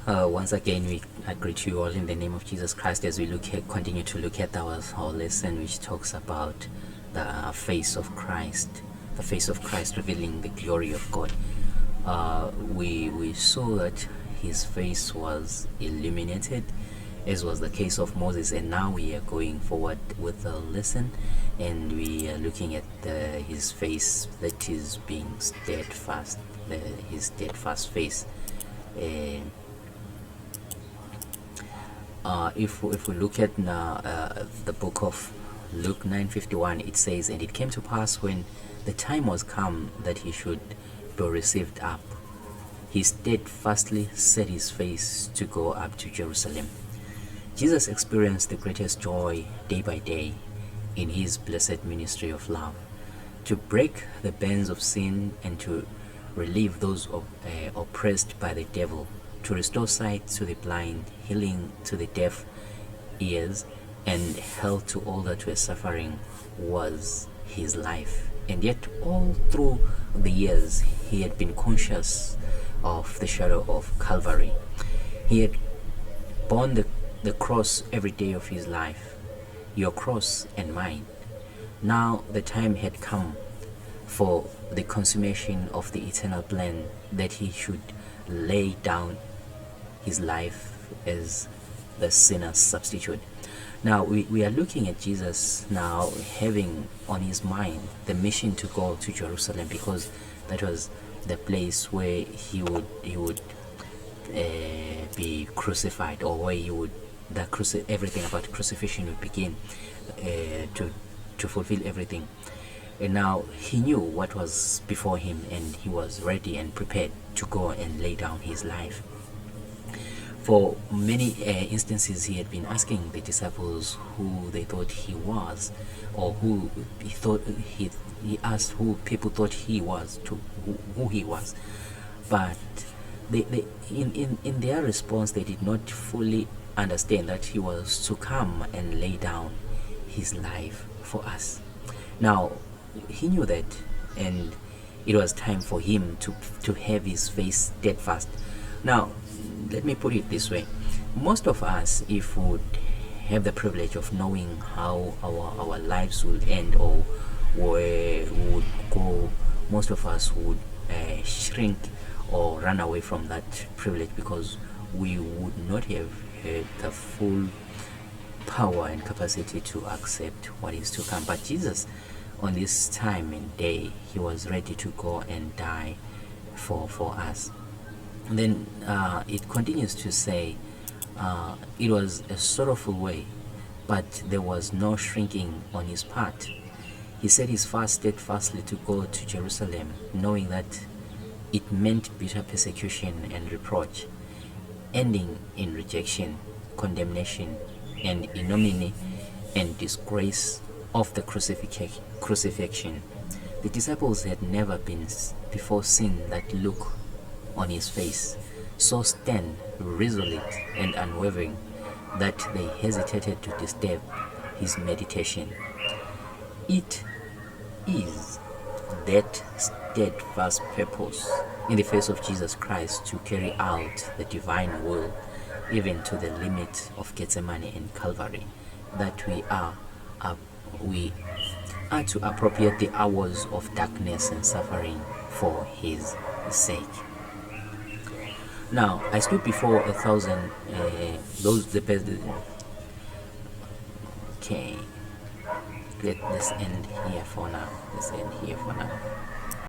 Once again, I greet you all in the name of Jesus Christ as we continue to look at our lesson, which talks about the face of Christ, the face of Christ revealing the glory of God. We saw that his face was illuminated, as was the case of Moses, and now we are going forward with the lesson, and we are looking at his face that is being steadfast, his steadfast face. If we look at now the book of Luke 9:51, it says, "And it came to pass when the time was come that he should be received up, he steadfastly set his face to go up to Jerusalem." Jesus experienced the greatest joy day by day in his blessed ministry of love, to break the bands of sin and to relieve those oppressed by the devil, to restore sight to the blind, healing to the deaf ears, and health to all that were suffering was his life. And yet all through the years he had been conscious of the shadow of Calvary. He had borne the cross every day of his life, your cross and mine. Now the time had come for the consummation of the eternal plan, that he should lay down his life as the sinner's substitute. Now we are looking at Jesus now having on his mind the mission to go to Jerusalem, because that was the place where he would be crucified, or where he would everything about crucifixion would begin, to fulfill everything. And now he knew what was before him, and he was ready and prepared to go and lay down his life. For many instances, he had been asking the disciples who they thought he was, or who he asked who people thought he was, to who he was. But in their response, they did not fully understand that he was to come and lay down his life for us. Now he knew that, and it was time for him to have his face steadfast. Now let me put it this way: most of us, if we would have the privilege of knowing how our lives will end, or where we would go, most of us would shrink or run away from that privilege, because we would not have had the full power and capacity to accept what is to come. But Jesus, on this time and day, he was ready to go and die for us. And then it continues to say, it was a sorrowful way, but there was no shrinking on his part. He set his face steadfastly to go to Jerusalem, knowing that it meant bitter persecution and reproach, ending in rejection, condemnation, and ignominy and disgrace of the crucifixion. The disciples had never before seen that look on his face, so stern, resolute, and unwavering, that they hesitated to disturb his meditation. It is that steadfast purpose in the face of Jesus Christ to carry out the divine will, even to the limit of Gethsemane and Calvary, that we are to appropriate the hours of darkness and suffering for his sake. Now I stood before 1,000 the best. Okay, let's end here for now.